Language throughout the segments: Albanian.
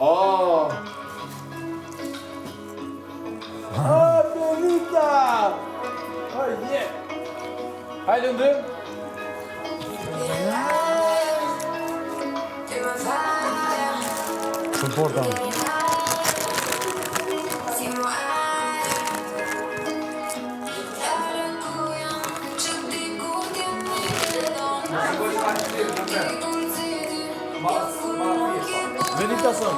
Oh! Oh, Benita! Oh, yeah! Hajde ndrym! Shumë porta. Benita son.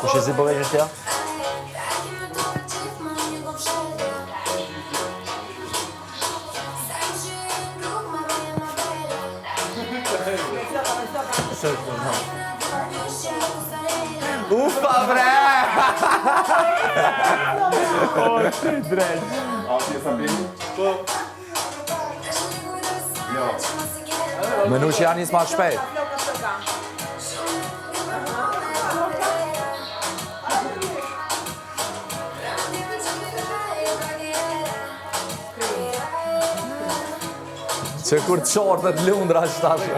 Kush e si po veç tja? Ufa bre! O, që drejt. A ti e Sabini? Po. Jo. Menu që janë njësë ma shpejt. Që kur të qortët lundra që tashë.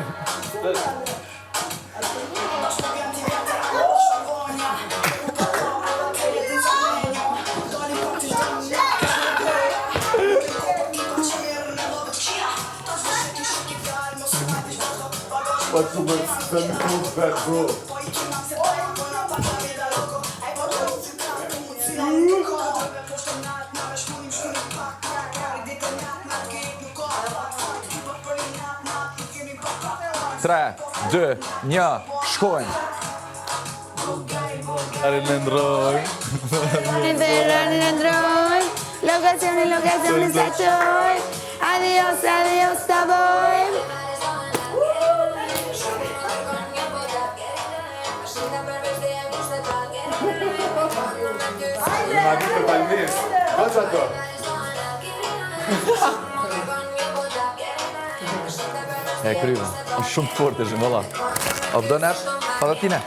What's the most bad bro? Tre, dë, një, shkojnë. Are në ndroj. Locazione estoy. Adiós, adiós, voy. Ma di për palmes. Vazhdo ato. E kryva. Është shumë të fortë është, valla. O vdo nesh, pa dhe tine.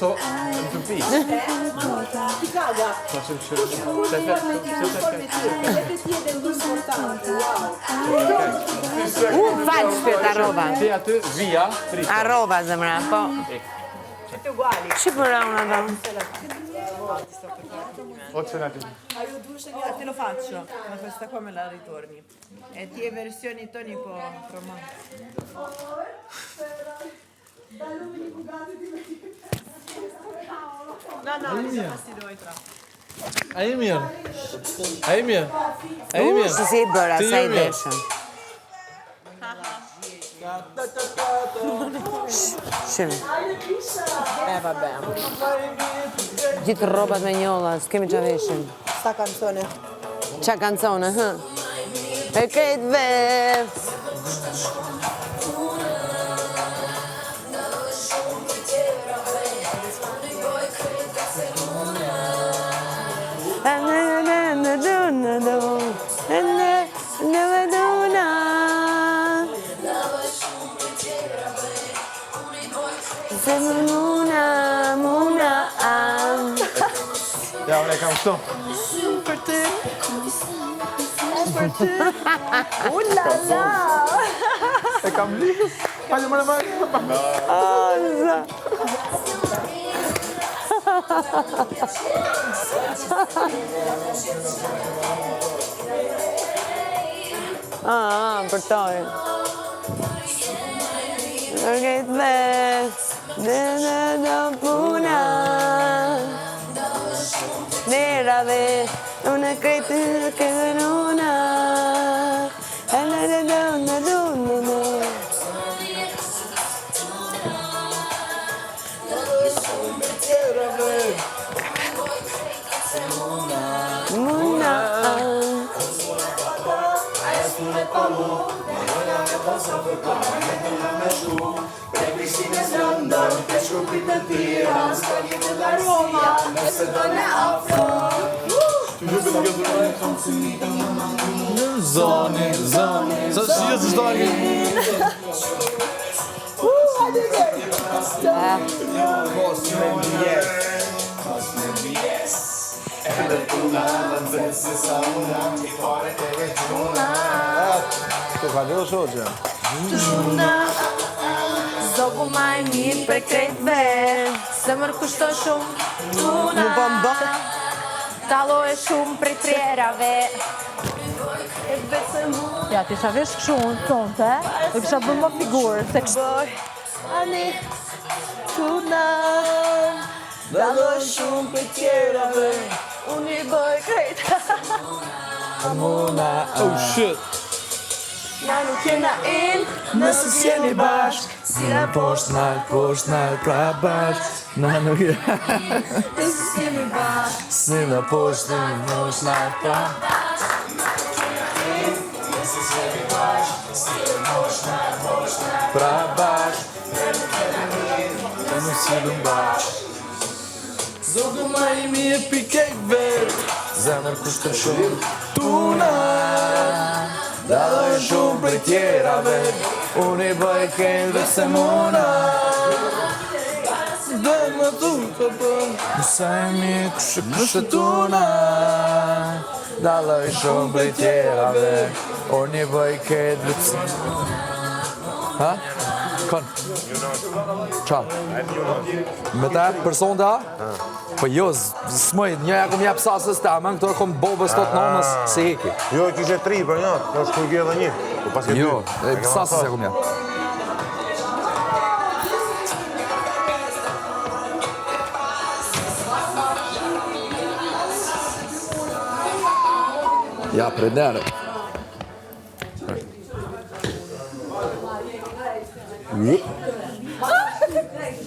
Giusto? Tu pi. Ti caga. Falso sta roba. Ti aty, via, frito. A roba sembra un po'. Tutti uguali. Ci vorrà una donna. O ce n'è. Te lo faccio, ma questa qua me la ritorni. E ti versioni Tony po' No, mi sti due tra. Emir. Emir. Emir. Si si bëra, sa i deshëm. Shumë. Vabbè. Gjithë rrobat me njolla, s'kemi qa veshim. Sta canzone. Qa canzone, hë? E krejt ve. Ja, unë e kam këto. Për ty. Për ty. Ullala. E kam likës. Hajde më në Për toj. Nërgejt ves, në puna. Nerave, una krejtë këtë nuna. Muna. Zoni. Sa shia të shtaki. Këto ka dhe shoqe. Zogu ma e mirë për krejtve, se mërë kushton shumë tuna. Talo e shumë për prjerave. Ja, ti isha vesh këshu unë sonte, e kisha bërë më figurë, se kështu. Ani, tuna, talo e shumë për prjerave, unë i bëj krejt. Oh shit. Na nuk jena in, nëse s'jeni bashk. Si na Poshtë nalt, pra bashk. Na nuk je. nëse s'jeni bashk. Si në poshtë nalt, pra pra bashk. Zogu ma i mirë pi kejtve. Zemër kushton shumë tuna. Dalloj shumë për tjerave, unë i bëj këndve se muna. Dhe më tu të bëm. Sa e mi kushtë tuna. Dalloj shumë për tjerave, unë i bëj këndve se muna. Ha? Kon? Qa? Me ta për sonda? Po jo, s'moj, njëja kom jep sasës ta, men këto kom bobës tot nonës se heki. Jo, kishe 3 për një, në shku gje dhe 1. Jo, sasës e kom jep. Ja, prendere.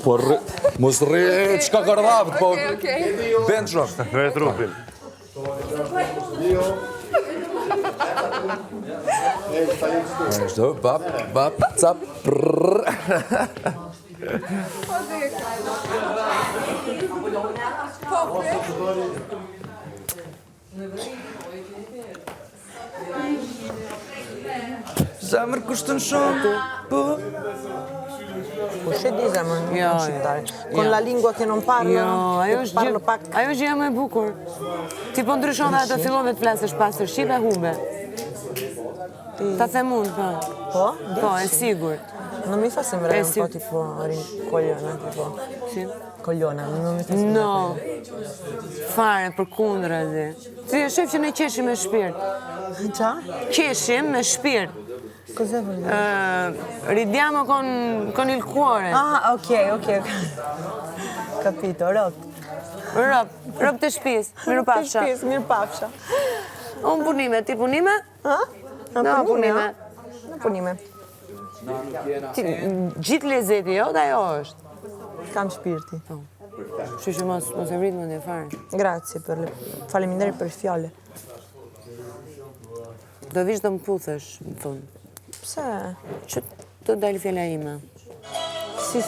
Po mos rri, çka kardhavët, po ben shumë. Në trupin. Ashtu, bap, cap, prrrr. Zemër kushton shumë, po. Uscì di siamo in Jo, shqiptare. jo. Con la lingua che non parlo, Jo, ajo është parlo gjë, pak. ajo është gjë më e bukur. Ti po ndryshon dhe atë fillon të flasësh pastër shqip e humbe. Ta them unë, po. Po? Po, è sigurt. Non mi fa sembrare un sì. po' tipo coglione, tipo Si? coglione, non mi fa sembrare. No. Fare për kundra dhe. Ti e shef që ne qeshim me shpirt. Già? Qeshim me shpirt. Cos'è vuol dire? Ridiamo con il cuore. Ah, ok. Capito, rob. Rob të shtëpis. Miru pafsha. Mirë pafsha. Unë punime, ti punime? Ha? No, punime. Në punime. Gjithë lezeti jo, dhe ajo është. Kam shpirti. Kështu që mos e rrit mendje fare. Grazie per le... Faleminderit për fjale. Do vish do më puthesh, në fund. Pse? Që të dalë fjala ime. Sì.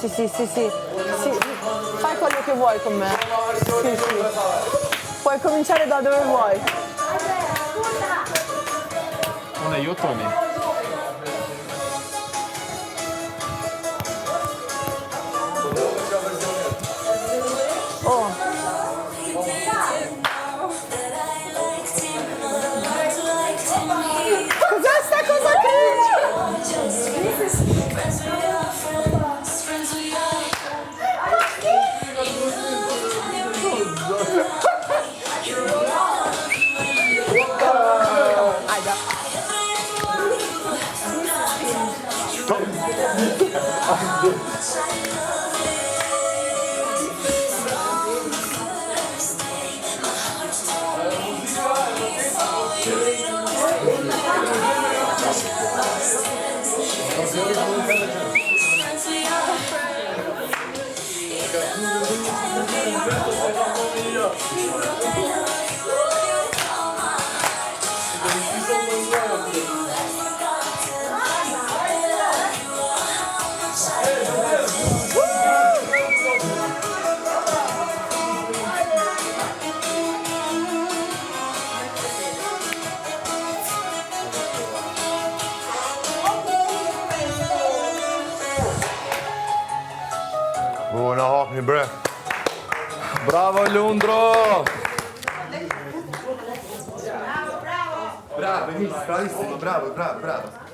Fai quello che vuoi con me. Sì. Puoi cominciare da dove vuoi. Unë e ju Toni. Oh. Cos'è sta cosa cringe? Na hapni bre. Bravo Lundro! Bravo, bravissimo, bravo, bravo, bravo.